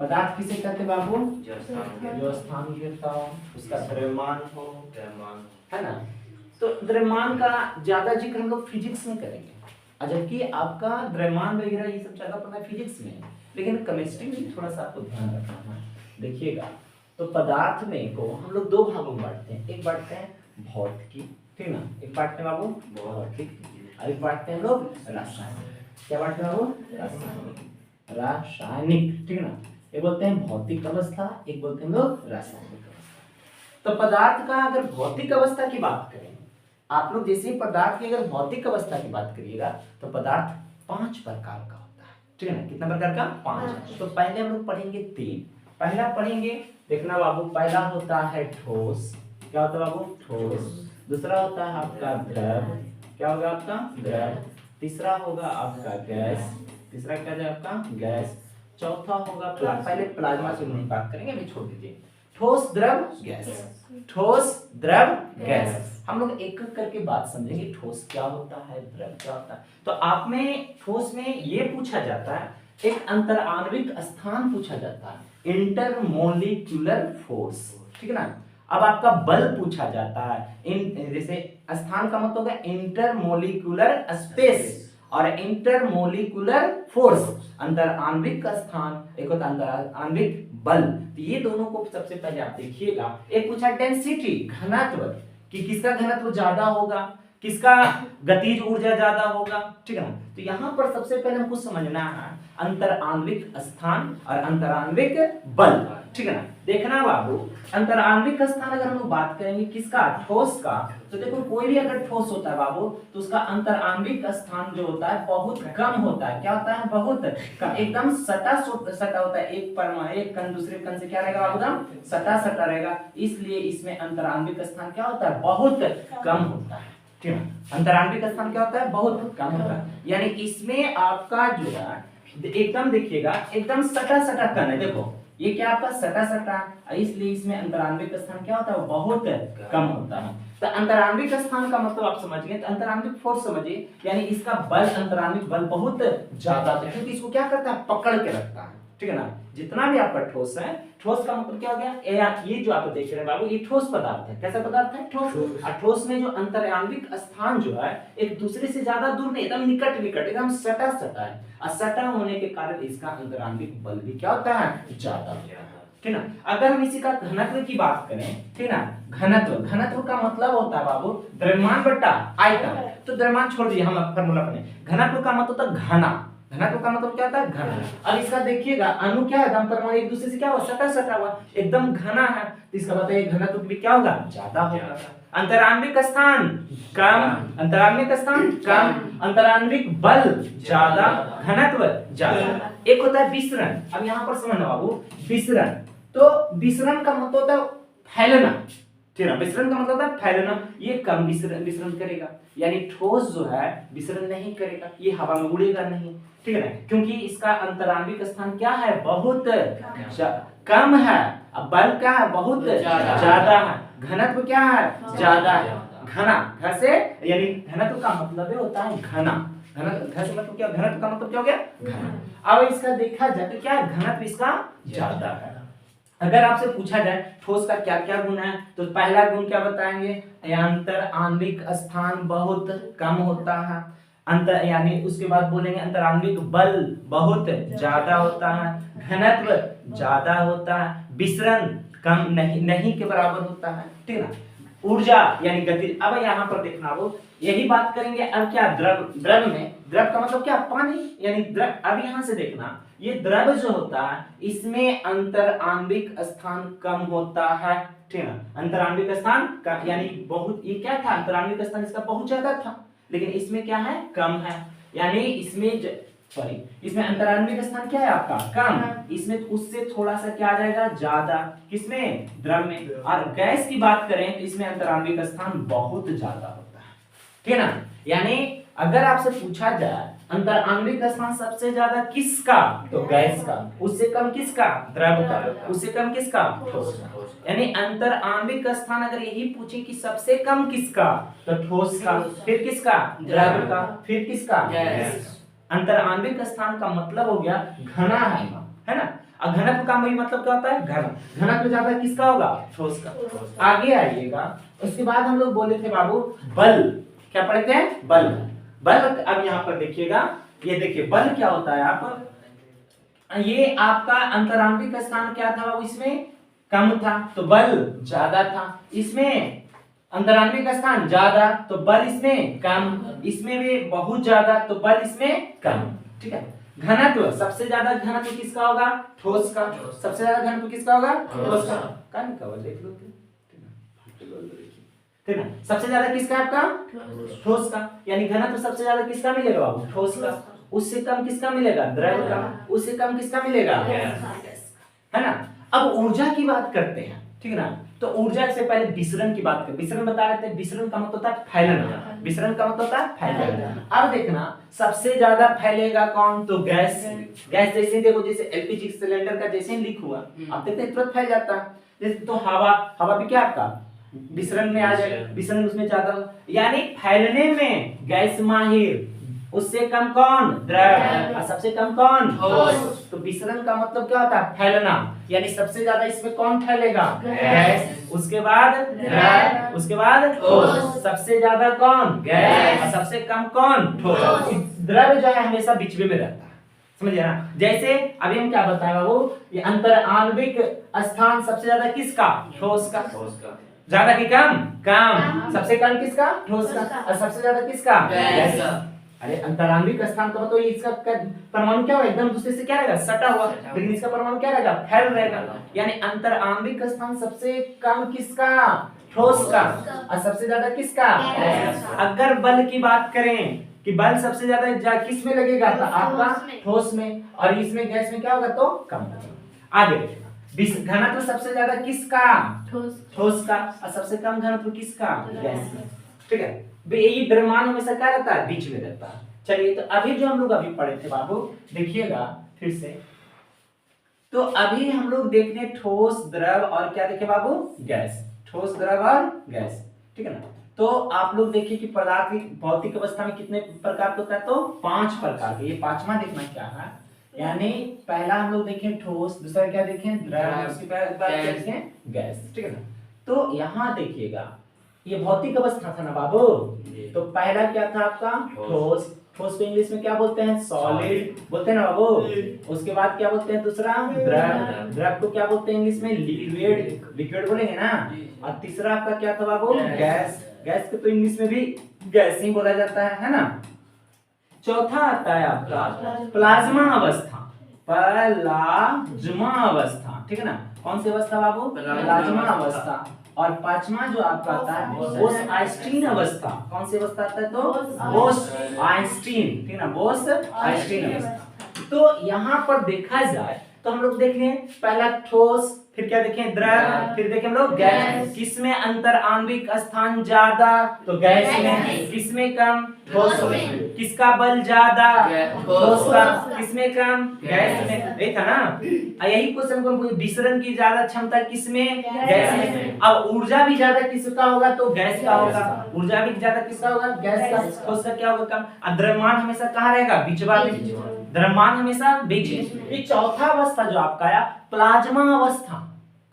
पदार्थ किसे कहते हैं बाबू? जो स्थान घेरता हो, उसका द्रव्यमान हो, है ना। तो द्रव्यमान का ज्यादा जिक्र हम लोग फिजिक्स में करेंगे, जबकि आपका द्रव्यमान वगैरह ये सब ज्यादा पता है फिजिक्स में, लेकिन केमिस्ट्री में थोड़ा सा आपको ध्यान रखना है। देखिएगा, तो पदार्थ में को हम लोग दो भागों में बांटते हैं, एक बांटते हैं भौतिकी, ठीक ना, एक बांटते हैं बाबू भौतिक, और एक बांटते हैं हम लोग रासायनिक। क्या बांटते हैं बाबू? रासायनिक, ठीक ना। एक बोलते हैं भौतिक अवस्था, एक बोलते हैं लोग रासायनिक अवस्था। तो पदार्थ का अगर भौतिक अवस्था की बात करें, आप लोग जैसे ही पदार्थ की अगर भौतिक अवस्था की बात करिएगा तो पदार्थ 5 प्रकार का होता है, ठीक है ना। कितना प्रकार का? 5। तो पहले हम लोग पढ़ेंगे 3। पहला पढ़ेंगे, देखना बाबू, पहला होता है ठोस। क्या होता है बाबू? ठोस। दूसरा होता है आपका द्रव। क्या होगा आपका? द्रव। तीसरा होगा आपका गैस। तीसरा क्या है आपका? गैस। चौथा होगा पहले प्लाज्मा से नहीं बात करेंगे, अभी छोड़ दीजिए। ठोस, द्रव, गैस। ठोस, द्रव, गैस। हम लोग एक एक करके बात समझेंगे, ठोस क्या होता है, द्रव क्या होता है। तो आप में ठोस में ये पूछा जाता है, एक अंतराण्विक स्थान पूछा जाता है, इंटरमोलिक्यूलर फोर्स, ठीक है ना। अब आपका बल पूछा जाता है, जैसे स्थान का मतलब है इंटरमोलिक्यूलर स्पेस और इंटरमोलिक्यूलर फोर्स, अंतराण्विक स्थान, एक होता है अंतराण्विक बल। तो ये दोनों को सबसे पहले आप देखिएगा। एक पूछा डेंसिटी, घनत्व, कि किसका घनत्व ज्यादा होगा, किसका गतिज ऊर्जा ज्यादा होगा, ठीक है ना। तो यहाँ पर सबसे पहले हमको समझना है अंतराण्विक स्थान और अंतराण्विक बल, ठीक है ना। देखना बाबू, अंतराण्विक स्थान अगर हम लोग बात करेंगे किसका? ठोस का। तो देखो, कोई भी अगर ठोस होता है बाबू, तो उसका अंतराण्विक स्थान जो होता है बहुत कम होता है। क्या होता है? बहुत कम, एकदम सटा सटा होता है। एक परमाणु, एक कण दूसरे कण से क्या रहेगा बाबू? एकदम सटा सटा रहेगा। इसलिए इसमें अंतराण्विक स्थान क्या होता है? बहुत कम होता है, ठीक है। अंतराण्विक स्थान क्या होता है? बहुत कम होता है। यानी इसमें आपका जो है एकदम देखिएगा, एकदम सटा सटा कण है। देखो, ये क्या आपका सटा सटा, इसलिए इसमें अंतराण्विक स्थान क्या होता है? बहुत कम होता है। तो अंतराण्विक स्थान का मतलब आप समझ गए। तो अंतराण्विक फोर्स समझिए, यानी इसका बल, अंतराण्विक बल बहुत ज्यादा है, क्योंकि इसको क्या करता है? पकड़ के रखता है, ठीक है ना। जितना भी आपका ठोस है, ठोस का मतलब क्या हो गया? ये जो आप देख रहे हैं बाबू, ये ठोस पदार्थ है। कैसा पदार्थ है? ठोस। और ठोस में जो अंतराण्विक स्थान जो है एक दूसरे से ज्यादा दूर नहीं, एकदम निकट निकट, एकदम सटा सटा है। और सटा होने के कारण इसका अंतराण्विक बल भी क्या होता है? ज्यादा होता है, ठीक ना। अगर हम इसी का घनत्व की बात करें, ठीक ना, घनत्व, घनत्व का मतलब होता है बाबू द्रव्यमान बटा आयतन। तो द्रव्यमान छोड़ दीजिए, हम फार्मूला पढ़े। घनत्व का मतलब होता है घना। घनत्व का मतलब क्या होता है? घना। अब इसका देखिएगा, अणु क्या है? एकदम परमाणु एक दूसरे से क्या हुआ? सटा सटा हुआ, एकदम घना है। तो इसका मतलब ये घनत्व भी क्या होगा? ज्यादा होगा। अंतराण्विक स्थान कम, अंतराण्विक स्थान कम, अंतराण्विक बल ज्यादा, घनत्व ज्यादा। एक होता है विसरण। अब यहाँ पर समझना बाबू, विसरण। तो विसरण का मतलब होता है फैलना, ठीक है। विसरण का मतलब होता है फैलना। ये कम विसरण करेगा, यानी ठोस जो है विसरण नहीं करेगा, ये हवा में उड़ेगा नहीं, ठीक है ना, क्योंकि इसका अंतराण्विक स्थान क्या है? बहुत कम है। अब बल क्या है? बहुत ज्यादा है। घनत्व क्या है? ज्यादा है। घना, घ से यानी घनत्व का मतलब होता है घना। घनत्व, घ से मतलब क्या? घनत्व का मतलब क्या हो गया? घना। अब इसका देखा जाए तो क्या घनत्व इसका ज्यादा है। अगर आपसे पूछा जाए ठोस का क्या क्या गुण है, तो पहला गुण क्या बताएंगे? अंतराण्विक स्थान बहुत कम होता है। अंतर यानी उसके बाद बोलेंगे अंतराण्विक बल बहुत ज्यादा होता है, घनत्व ज्यादा होता है, विसरण कम नहीं के बराबर होता है, ठीक है। ऊर्जा यानी गति। अब यहाँ पर देखना वो यही बात करेंगे। अब क्या? द्रव में, द्रव का मतलब क्या? पानी, यानी द्रव। अब यहाँ से देखना, ये द्रव जो होता है इसमें अंतराण्विक स्थान कम होता है, ठीक है। अंतराण्विक स्थान का यानी बहुत, ये क्या था? अंतराण्विक स्थान इसका बहुत ज्यादा था, लेकिन इसमें क्या है? कम है। यानी इसमें सॉरी, इसमें अंतराण्विक स्थान क्या है आपका? कम। इसमें उससे थोड़ा सा क्या आ जाएगा? ज्यादा। किसमें? द्रव में। और गैस की बात करें तो इसमें अंतराण्विक स्थान बहुत ज्यादा होता है, ठीक है ना। यानी अगर आपसे पूछा जाए अंतराण्विक स्थान सबसे ज्यादा किसका? तो गैस का। उससे कम किसका? द्रव का। उससे कम किसका? ठोस का। यानी अंतराण्विक स्थान अगर यही पूछे कि सबसे कम किसका, तो ठोस का, फिर किसका? द्रव का, फिर किसका? गैस। अंतराण्विक स्थान का मतलब हो गया घना है ना। और घनत्व का वही मतलब क्या होता है, घनत्व ज्यादा किसका होगा, ठोस का। आगे आइएगा, उसके बाद हम लोग बोले थे बाबू बल, क्या पढ़े थे, बल। बल अब यहाँ पर देखिएगा, ये देखिए बल क्या होता है, आप ये आपका अंतरांविक स्थान क्या था बाबू, इसमें कम था तो बल ज्यादा था, इसमें अंतरांविक स्थान ज्यादा तो बल इसमें कम, इसमें भी बहुत ज्यादा तो बल इसमें कम। ठीक है, घनत्व सबसे ज्यादा घनत्व किसका होगा, ठोस का। सबसे ज्यादा घनत्व किसका होगा, ठोस का। कान का देख लो, ठीक है, सबसे ज्यादा किसका आपका, ठोस का। यानी घनत्व सबसे ज्यादा किसका मिलेगा बाबू, ठोस का। उससे कम किसका मिलेगा, द्रव का। उससे कम किसका मिलेगा, है ना। अब ऊर्जा की बात करते हैं, ठीक है ना। तो ऊर्जा से पहले विसरण की बात करें। विसरण बता रहे थे, विसरण का मतलब होता है फैलना, विसरण का मतलब होता है फैलना। अब देखना सबसे ज्यादा फैलेगा कौन, तो गैस। गैस जैसे देखो, जैसे एलपीजी सिलेंडर का जैसे लीक हुआ, आप देखते हैं तुरंत फैल जाता है। जैसे तो हवा, हवा भी क्या आपका विसरण में आ जाएगा, विसरण उसमें ज्यादा, यानी फैलने में गैस माहिर, उससे कम कौन, द्रव, और सबसे कम कौन, ठोस। तो विसरण का मतलब क्या होता है, फैलना। यानी सबसे ज्यादा इसमें कौन फैलेगा, गैस, उसके बाद द्रव, उसके बाद ठोस। सबसे ज्यादा कौन, गैस, और सबसे कम कौन, ठोस। द्रव जो है हमेशा बीच में रहता है, समझिए ना। जैसे अभी हम क्या बताए बाबू, ये अंतर आणविक स्थान सबसे ज्यादा किसका, ठोस का। ज्यादा की कम, कम। सबसे कम किसका, ठोस का। और सबसे ज्यादा किसका, गैस का। अरे अंतराण्विक स्थान का मतलब इसका परमाणु क्या होगा, एकदम दूसरे से क्या रहेगा, सटा हुआ, लेकिन इसका परमाणु क्या रहेगा, फैल रहेगा। यानी अंतराण्विक स्थान सबसे कम किसका, ठोस का, और सबसे ज्यादा किसका, गैस। अगर बल की बात करें कि बल सबसे ज्यादा किस में लगेगा, तो आपका ठोस में, और इसमें गैस में क्या होगा, तो कम। आगे देखिए, घनत्व सबसे ज्यादा किसका, ठोस का, और सबसे कम घनत्व किसका, गैस का। ठीक है, ये द्रव्यमान हमेशा क्या रहता है, बीच में रहता है। चलिए, तो अभी जो हम लोग अभी पढ़े थे बाबू, देखिएगा फिर से। तो अभी हम लोग देखने ठोस, द्रव और क्या देखे बाबू, गैस। ठोस, द्रव और गैस, ठीक है ना। तो आप लोग देखिए कि पदार्थ की भौतिक अवस्था में कितने प्रकार का होता है, तो 5 प्रकार के। ये पांचवा देखना क्या है, यानी पहला हम लोग देखें ठोस, दूसरा क्या देखें, द्रव, उसके बाद क्या देखें, गैस, ठीक है ना। तो यहाँ देखिएगा, ये भौतिक अवस्था था ना बाबू। तो पहला क्या था आपका, ठोस। ठोस को इंग्लिश में क्या बोलते हैं, सॉलिड बोलते हैं ना बाबू। उसके बाद क्या बोलते हैं, दूसरा द्रव। द्रव को क्या बोलते हैं इंग्लिश में, लिक्विड, लिक्विड बोलेंगे ना। और तीसरा आपका क्या था बाबू, गैस। गैस को तो इंग्लिश में भी गैस ही बोला जाता है ना। चौथा आता है आपका प्लाज्मा अवस्था, प्लाज्मा अवस्था, ठीक है ना। कौन सी अवस्था बाबू, प्लाज्मा अवस्था। और पांचवा जो आपका आता है बोस-आइंस्टीन अवस्था। कौन सी अवस्था आता है, तो बोस-आइंस्टीन, ठीक है ना, बोस-आइंस्टीन अवस्था। तो यहाँ पर देखा जाए तो हम लोग देख लें, पहला ठोस, फिर क्या देखें, द्रव, फिर देखें हम लोग गैस। किसमें अंतर आणविक स्थान ज्यादा, तो गैस में। किसमें कम, ठोस में। किसका बल ज्यादा, ठोस का। किसमें कम, गैस में। देखा ना, यही क्वेश्चन को विसरण की ज्यादा क्षमता किसमें, गैस में। अब ऊर्जा भी ज्यादा किसका होगा, तो गैस का होगा। ऊर्जा भी ज्यादा किसका होगा, गैस का। ठोस का क्या होगा, कम। द्रव्यमान हमेशा कहाँ रहेगा, बीचवा में। द्रव्यमान हमेशा बीच में। ये चौथा अवस्था जो आपका आया, प्लाज्मा अवस्था।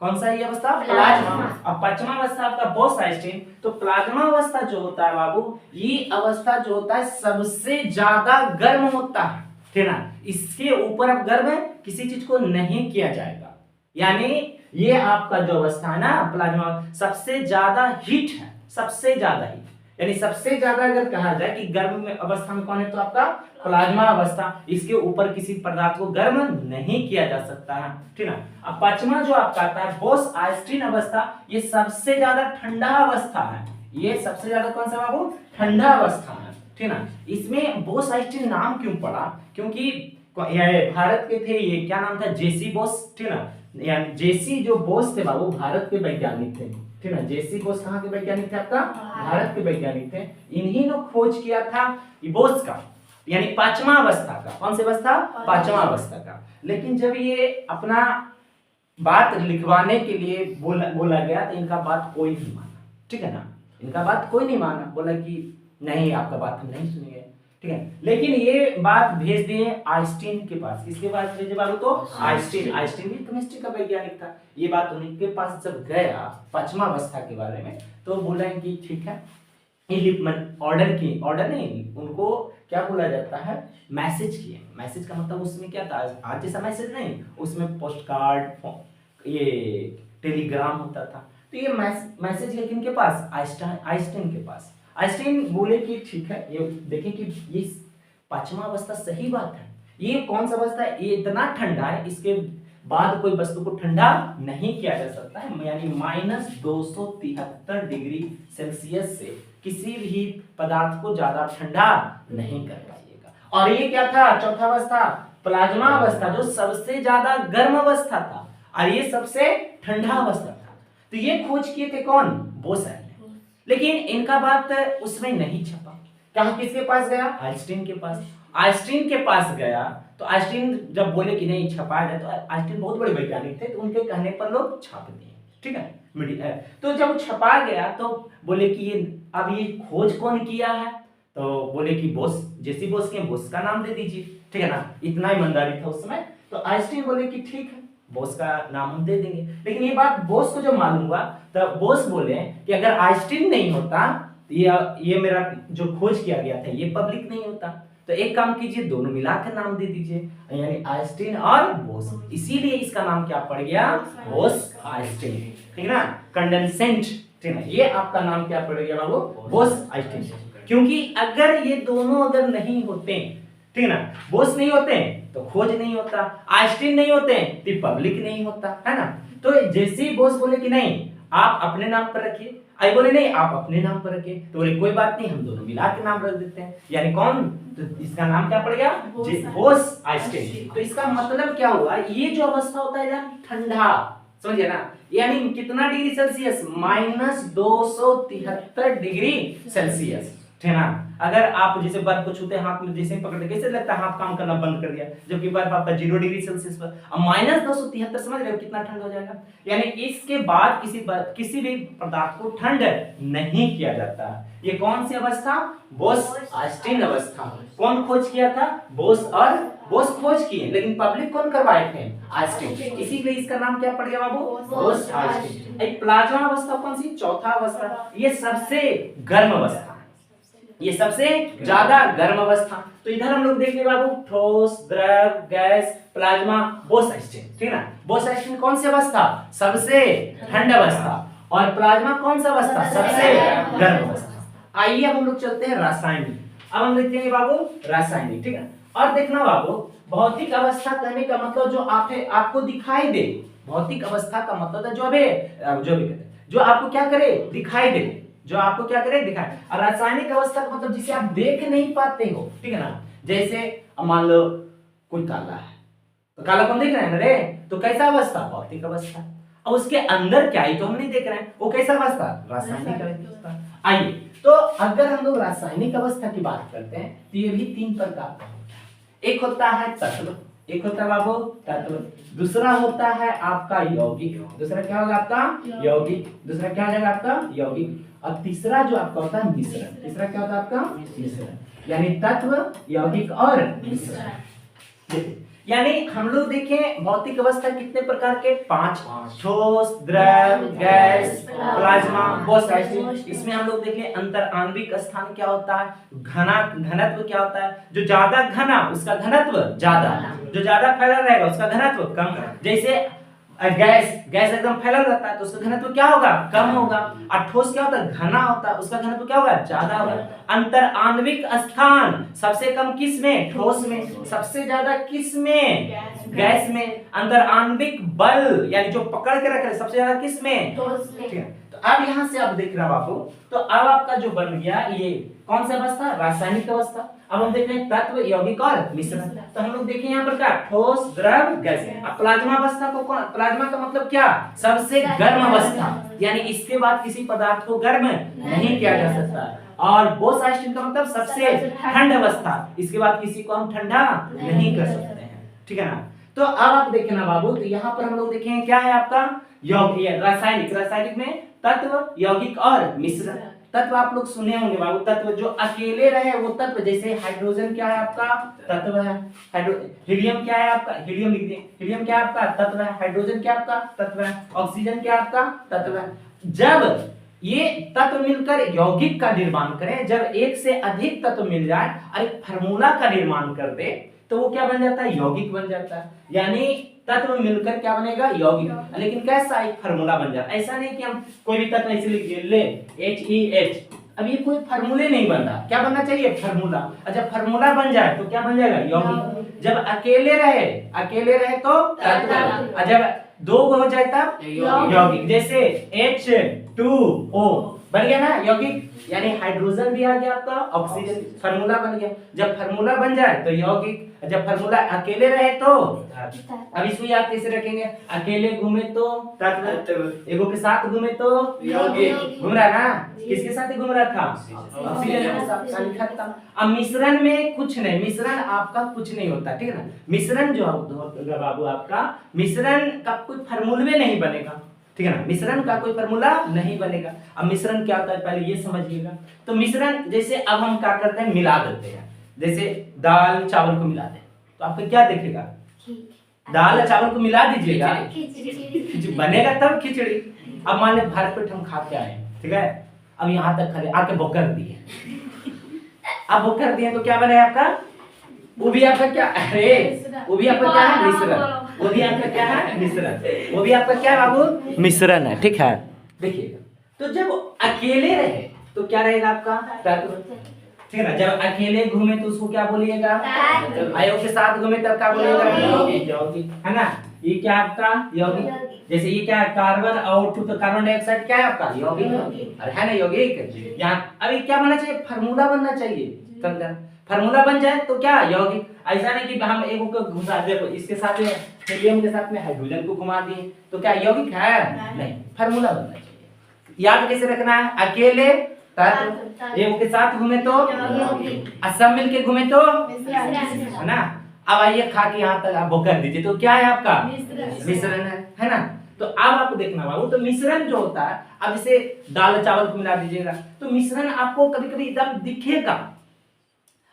कौन सा ये अवस्था, प्लाज्मा। और पांचवा अवस्था आपका बोस-आइंस्टीन। तो प्लाज्मा अवस्था जो होता है बाबू, ये अवस्था जो होता है सबसे ज्यादा गर्म होता है, ठीक है ना। इसके ऊपर अब गर्म किसी चीज को नहीं किया जाएगा। यानी ये आपका जो अवस्था है ना, प्लाज्मा, सबसे ज्यादा हीट है, सबसे ज्यादा हीट। यानी सबसे ज्यादा अगर कहा जाए कि गर्म में अवस्था में कौन है, तो आपका प्लाज्मा अवस्था। इसके ऊपर किसी पदार्थ को गर्म नहीं किया जा सकता है, ठीक है ना। अब पांचवा जो आपका आता है बोस-आइंस्टीन अवस्था, ये सबसे ज्यादा ठंडा अवस्था है। ये सबसे ज्यादा कौन सा बाबू, ठंडा अवस्था है, ठीक है ना। इसमें बोस-आइंस्टीन नाम क्यों पड़ा, क्योंकि भारत के थे, ये क्या नाम था, जेसी बोस, ठीक है ना। यानी जेसी जो बोस थे बाबू, भारत के वैज्ञानिक थे, ठीक है ना। जेसी बोस कहाँ के वैज्ञानिक थे, आपका भारत के वैज्ञानिक थे। इन्हीं ने खोज किया था बोस का, यानी पांचवा अवस्था का। कौन सी अवस्था, पांचवा अवस्था का। लेकिन जब ये अपना बात लिखवाने के लिए बोला गया, तो इनका बात कोई नहीं माना, ठीक है ना। इनका बात कोई नहीं माना, बोला कि नहीं, आपका बात हम नहीं सुनेंगे। ठीक है। लेकिन ये बात भेज दिए आइंस्टीन के पास, किसके पास भेजे बाबू? तो आइंस्टीन। आइंस्टीन भी केमिस्ट्री का वैज्ञानिक था। ये बात उनके पास जब गया पांचवावस्था के बारे में, तो बोला कि ठीक है, ऑर्डर नहीं, उनको क्या बोला जाता है, मैसेज किए। मैसेज का मतलब उसमें क्या था, आज जैसा मैसेज नहीं, उसमें पोस्ट कार्ड, ये टेलीग्राम होता था। तो ये मैसेज है किनके पास? आइंस्टाइन के पास। आइंस्टाइन बोले कि ठीक है, ये देखें कि ये पांचवा अवस्था सही बात है। ये कौन सा अवस्था है? ये इतना ठंडा है, इसके बाद कोई वस्तु को ठंडा नहीं किया जा सकता है, यानी -273 डिग्री सेल्सियस से किसी भी पदार्थ को ज्यादा ठंडा नहीं कर पाइएगा। और ये क्या था? चौथा अवस्था, प्लाज्मा अवस्था, जो सबसे ज्यादा गर्म अवस्था था और ये सबसे ठंडा अवस्था था। तो ये खोज किए थे कौन? बोसर ने। लेकिन इनका बात उसमें नहीं छपा। कहां, किसके पास गया? आइंस्टीन के पास। आइंस्टीन के पास गया तो आइंस्टीन जब बोले कि नहीं छपाया जाए, तो आइंस्टीन बहुत बड़े वैज्ञानिक थे, तो उनके कहने पर लोग छाप दिए। ठीक है, मीडिया। तो जब छपा गया तो बोले कि ये अब ये खोज कौन किया है? तो बोले कि बोस, जेसी बोस के, बोस का नाम दे दीजिए। ठीक है ना, इतना ईमानदारी था उस समय। तो आइंस्टीन बोले कि ठीक है, बोस का नाम हम दे देंगे। लेकिन ये बात बोस को जब मालूम हुआ, तो बोस बोले कि अगर आइंस्टीन नहीं होता, ये मेरा जो खोज किया गया था ये पब्लिक नहीं होता। तो एक काम कीजिए, दोनों मिलाकर नाम दे दीजिए, यानी आइंस्टीन और बोस। इसीलिए इसका नाम क्या पड़ गया? बोस आइंस्टीन। ठीक है ना, कंडेंसेंट। ठीक है, ये आपका नाम क्या पड़ गया बाबू? बोस आइंस्टीन। क्योंकि अगर ये दोनों अगर नहीं होते, ठीक है ना, बोस नहीं होते तो खोज नहीं होता, आइंस्टीन नहीं होते तो पब्लिक नहीं होता, है ना। तो जैसे ही बोस बोले कि नहीं आप अपने नाम पर रखिए, आई बोले नहीं आप अपने नाम पर रखिए, तो बोले कोई बात नहीं, हम दोनों मिला के नाम रख देते हैं। यानी कौन? तो इसका नाम क्या पड़ गया? बोस आइंस्टीन। तो इसका मतलब क्या हुआ? ये जो अवस्था होता है यार ठंडा, समझिए ना, यानी कितना डिग्री सेल्सियस? -273 degree Celsius. ठीक है ना। अगर आप जैसे बर्फ को छूते हाथ में, जैसे पकड़ते कैसे लगता है हाथ काम करना बंद कर दिया, जबकि बर्फ आपका 0 डिग्री सेल्सियस पर। अब -273 समझ रहे हो कितना ठंड हो जाएगा। यानी इसके बाद किसी भी पदार्थ को ठंड नहीं किया जाता। ये कौन सी अवस्था? बोस आइंस्टीन अवस्था। कौन खोज किया था? बोस। और बोस खोज किए, लेकिन पब्लिक कौन करवाए थे? आइंस्टीन। इसीलिए इसका नाम क्या पड़ गया बाबू? बोस आइंस्टीन। एक प्लाज्मा अवस्था कौन सी? चौथा अवस्था। ये सबसे गर्म अवस्था, ये सबसे ज्यादा गर्म अवस्था। तो इधर हम लोग देख ले बाबू, ठोस, द्रव, गैस, प्लाज्मा, बोस आइंस्टीन। ठीक है ना। बोस आइंस्टीन कौन सी अवस्था? सबसे ठंड अवस्था। और प्लाज्मा कौन सा अवस्था? सबसे गर्म अवस्था। आइए अब हम लोग चलते हैं रासायनिक। अब हम देखते हैं बाबू रासायनिक। ठीक है, और देखना बाबू, भौतिक अवस्था कहने का मतलब जो आपको दिखाई दे। भौतिक अवस्था का मतलब है जो आपको क्या करे? दिखाई दे। जो आपको क्या करे? दिखाए। और रासायनिक अवस्था का मतलब जिसे आप देख नहीं पाते हो। ठीक है ना। जैसे मान लो कोई काला है, तो काला कौन देख रहे हैं रे? तो कैसा अवस्था? भौतिक अवस्था। अब उसके अंदर क्या है तो हम नहीं देख रहे हैं, वो कैसा अवस्था? रासायनिक अवस्था। आइए, तो अगर हम लोग रासायनिक अवस्था की बात करते हैं तो ये भी 3 प्रकार का होता है। एक होता है तत्व, एक होता है बाबू तत्व, दूसरा होता है आपका यौगिक। दूसरा क्या होगा आपका? यौगिक। दूसरा क्या हो जाएगा आपका? यौगिक। और तीसरा जो आपका होता है मिश्रण। तीसरा क्या होता है आपका? मिश्रण। यानी तत्व, यौगिक और मिश्रण। यानी हम लोग देखें भौतिक अवस्था कितने प्रकार के? 5। ठोस, द्रव, गैस, प्लाज्मा, बोस आइंस्टीन। इसमें हम लोग देखें अंतर आणविक स्थान क्या होता है, घनत्व क्या होता है। जो ज्यादा घना उसका घनत्व ज्यादा, जो ज्यादा फैला रहेगा उसका घनत्व कम। जैसे गैस एकदम फैला रहता है तो उसका घनत्व क्या होगा? कम होगा। और ठोस क्या होता है? घना होता है, उसका घनत्व क्या होगा? ज्यादा होगा। अंतर आणविक स्थान सबसे कम किस में? ठोस में। सबसे ज्यादा किस में? गैस में। अंतर आणविक बल यानी जो पकड़ के रख रहे सबसे ज्यादा किस में? ठोस में। ठीक है, तो अब यहां से आप देख रहे हो बाबू, तो अब आपका जो बन गया ये कौन सा अवस्था? रासायनिक अवस्था। अब हम देख रहे हैं तत्व, यौगिक और मिश्रण। तो हम लोग देखें यहाँ पर क्या? ठोस, द्रव, गैस। अब प्लाज्मा अवस्था को कौन? प्लाज्मा का मतलब क्या? सबसे गर्म अवस्था, यानी इसके बाद किसी पदार्थ को गर्म नहीं किया जा सकता। और बोस आइंस्टीन का मतलब सबसे ठंड अवस्था, इसके बाद किसी को हम ठंडा नहीं कर सकते हैं। ठीक है ना। तो अब आप देखें ना बाबू, तो यहाँ पर हम लोग देखें क्या है आपका? यौगिक, रासायनिक। रासायनिक में तत्व, यौगिक और मिश्रण। तत्व आप लोग सुने होंगे बाबू, तत्व जो अकेले रहे वो तत्व, जैसे हाइड्रोजन क्या है आपका तत्व है, हीलियम क्या है आपका, हीलियम लिख दिए, हीलियम क्या है आपका तत्व है, हाइड्रोजन क्या आपका तत्व है, ऑक्सीजन क्या आपका तत्व है। जब ये तत्व मिलकर यौगिक का निर्माण करें, जब एक से अधिक तत्व मिल जाए और एक फार्मूला का निर्माण कर दे तो वो क्या बन जाता है, यौगिक बन जाता है। यानी तत्व मिलकर क्या बनेगा, यौगिक। लेकिन कैसा, एक फार्मूला बन जाता है। ऐसा नहीं कि हम कोई भी तत्व ऐसे लिख दिए ले HEH, अब ये कोई फार्मूले नहीं बन रहा, क्या बनना चाहिए, फार्मूला। और जब फार्मूला बन जाए तो क्या बन जाएगा, यौगिक। जब अकेले रहे तो तत्व, और जब दो हो जाए तब यौगिक। जैसे H2O बन गया ना यौगिक, यानी हाइड्रोजन भी आ गया आपका, ऑक्सीजन, फार्मूला बन गया। जब फार्मूला बन जाए तो यौगिक, जब फार्मूला अकेले रहे तो अब इसको याद कैसे रखेंगे, अकेले घूमे तो तत्व, एगो के साथ घूमे तो यौगिक। घूम रहा ना, किसके साथ घूम रहा था, ऑक्सीजन के साथ लिखा था। अब मिश्रण में कुछ नहीं, मिश्रण आपका कुछ नहीं होता, ठीक है ना। मिश्रण जो होगा बाबू आपका, मिश्रण का कोई फार्मूले नहीं बनेगा, ठीक है ना, मिश्रण का कोई फार्मूला नहीं बनेगा। अब मिश्रण क्या होता है पहले ये समझिएगा। तो मिश्रण जैसे अब हम क्या करते हैं, मिला देते हैं, जैसे दाल चावल को मिला दें तो आपको क्या दिखेगा, दाल और चावल को मिला दीजिएगा, बनेगा तब खिचड़ी। अब मान लो भर पेट हम खा के आए, ठीक है, अब यहाँ तक खड़े आके बोकर दिए, अब बोकर दिए तो क्या बने आपका, वो भी आपका क्या, अरे वो भी आपका क्या है, मिश्रण। वो भी आपका क्या है, मिश्रण। वो भी आपका क्या बाबू, मिश्रण है, ठीक है। देखिएगा, तो जब अकेले रहे तो क्या रहेगा आपका तत्व, ठीक है ना। जब अकेले घूमे तो उसको क्या बोलिएगा, आयोग के साथ घूमे तब क्या बोलिएगा, यौगिक, है ना। ये क्या आपका यौगिक। जैसे ये क्या है, कार्बन और तो कार्बन डाइऑक्साइड क्या है आपका यौगिक, और है ना यौगिक। यहाँ अभी क्या बनना चाहिए, फार्मूला बनना चाहिए, समझा। फार्मूला बन जाए तो क्या यौगिक। ऐसा नहीं कि हम एक को घुसा, देखो इसके साथ हीलियम के साथ में हाइड्रोजन को घुमा दिए तो क्या यौगिक है, नहीं, फार्मूला बनना चाहिए। याद कैसे रखना है, अकेले तत्व, एक के साथ घूमे तो और सब मिलके घूमे तो, है ना। अब आइए खा के यहाँ तक आप कर दीजिए तो क्या है आपका मिश्रण है ना। तो अब आपको देखना बाबू, तो मिश्रण जो होता है, अब जैसे दाल चावल को मिला दीजिएगा तो मिश्रण आपको कभी कभी एकदम दिखेगा।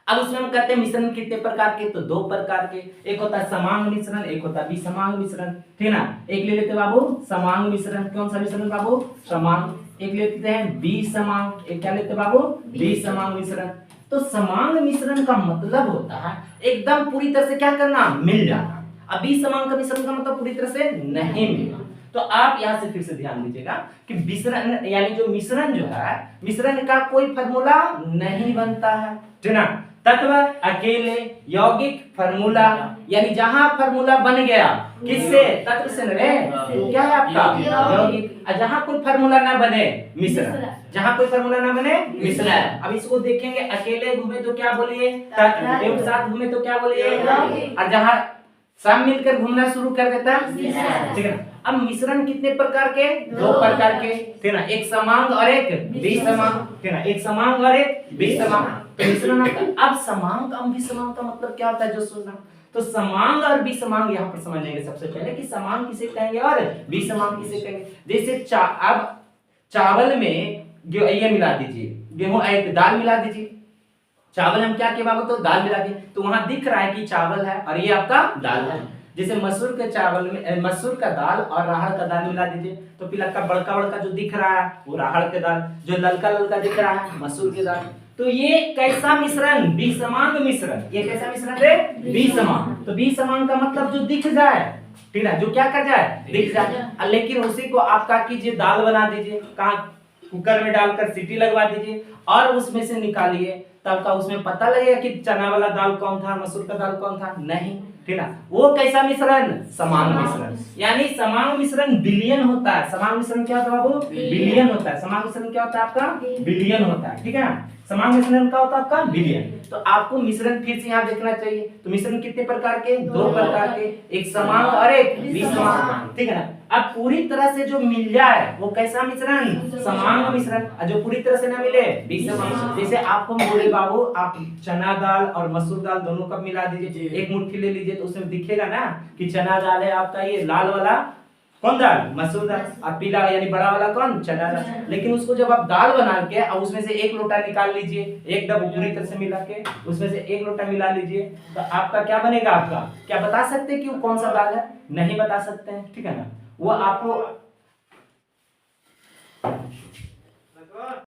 अब उसमें हम कहते हैं मिश्रण कितने प्रकार के, तो दो प्रकार के, एक होता है समांग मिश्रण, एक होता है विसमांग मिश्रण, ठीक ना। एक ले लेते बाबू समांग मिश्रण, कौन सा मिश्रण बाबू, समांग। एक लेते हैं विसमांग, एक क्या लेते बाबू, विसमांग मिश्रण। तो समांग मिश्रण का मतलब होता है एकदम पूरी तरह से क्या करना, मिल जाना। अब विसमांग का मिश्रण का मतलब पूरी तरह से नहीं मिलना। तो आप यहाँ से फिर से ध्यान दीजिएगा कि मिश्रण यानी जो मिश्रण जो है, मिश्रण का कोई फार्मूला नहीं बनता है, ठीक ना। तत्व अकेले, यौगिक फार्मूला, यानी जहां फार्मूला बन गया किससे, तत्व से रे, तो क्या है आपका यौगिक। और जहां कोई फार्मूला ना बने मिश्रण, जहां कोई फार्मूला ना बने मिश्रण। अब इसको देखेंगे, अकेले घूमे तो क्या बोलिए तत्व, एक साथ घूमे तो क्या बोलिए यौगिक, और जहां सब मिलकर घूमना शुरू कर देता है, ठीक है ना। अब मिश्रण कितने प्रकार के, दो प्रकार के, ठीक है ना, एक समांग और एक विसमांग, ठीक है ना, एक समांग और एक विसमांग। तो मिश्रण अब समांग और विसमांग का मतलब क्या होता है जो सुनना। तो समांग और विसमांग यहाँ पर समझेंगे सबसे पहले कि समांग किसे कहेंगे और विसमांग किसे कहेंगे। जैसे अब चावल में ये मिला दीजिए, गेहूं एक दाल मिला दीजिए, चावल हम क्या किए बाबू, तो दाल मिला दिए, तो वहां दिख रहा है कि चावल है और ये आपका दाल है। जैसे मसूर के चावल में मसूर का दाल और राहड़ का दाल मिला दीजिए तो पिलक्का बड़का बड़का जो दिख रहा है वो राहड़ के दाल, जो ललका ललका दिख रहा है मसूर के दाल। तो ये कैसा मिश्रण, विसमांग मिश्रण। ये कैसा मिश्रण है, विसमांग। तो विसमांग का मतलब जो दिख जाए, ठीक है, जो क्या कर जाए, दिख जाए। लेकिन उसी को आप क्या कीजिए, दाल बना दीजिए, कहाँ कुकर में डालकर सीटी लगवा दीजिए और उसमें से निकालिए, तब का उसमें पता लगेगा कि चना वाला दाल कौन था, मसूर का दाल कौन था, नहीं, ठीक ना। वो कैसा मिश्रण, समांग मिश्रण। यानी समांग मिश्रण विलयन होता है। समांग मिश्रण क्या होता है बाबू, विलयन होता है। समांग मिश्रण क्या होता है आपका, विलयन होता है, ठीक है। समांग मिश्रण का होता है आपका विलयन। तो आपको मिश्रण फिर से यहाँ देखना चाहिए। तो मिश्रण कितने प्रकार के, दो प्रकार के, एक समांग और एक विसमांग, ठीक है ना। अब पूरी तरह से जो मिल जाए वो कैसा मिश्रण, समांग मिश्रण, और जो पूरी तरह से ना मिले विसमांग। जैसे आपको बोले बाबू आप चना दाल और मसूर दाल दोनों का मिला दीजिए, एक मुट्ठी ले लीजिए तो उसमें दिखेगा ना कि चना दाल है आपका ये लाल वाला कौन दाल? मसूर दाल। अब पीला यानी बड़ा वाला कौन? चना दाल। लेकिन उसको जब आप दाल बना के अब उसमें से एक लोटा निकाल लीजिए, एकदम पूरी तरह से मिला के उसमें से एक लोटा मिला लीजिए, तो आपका क्या बनेगा? आपका क्या बता सकते हैं कि वो कौन सा दाल है? नहीं बता सकते हैं, ठीक है ना। वो आपको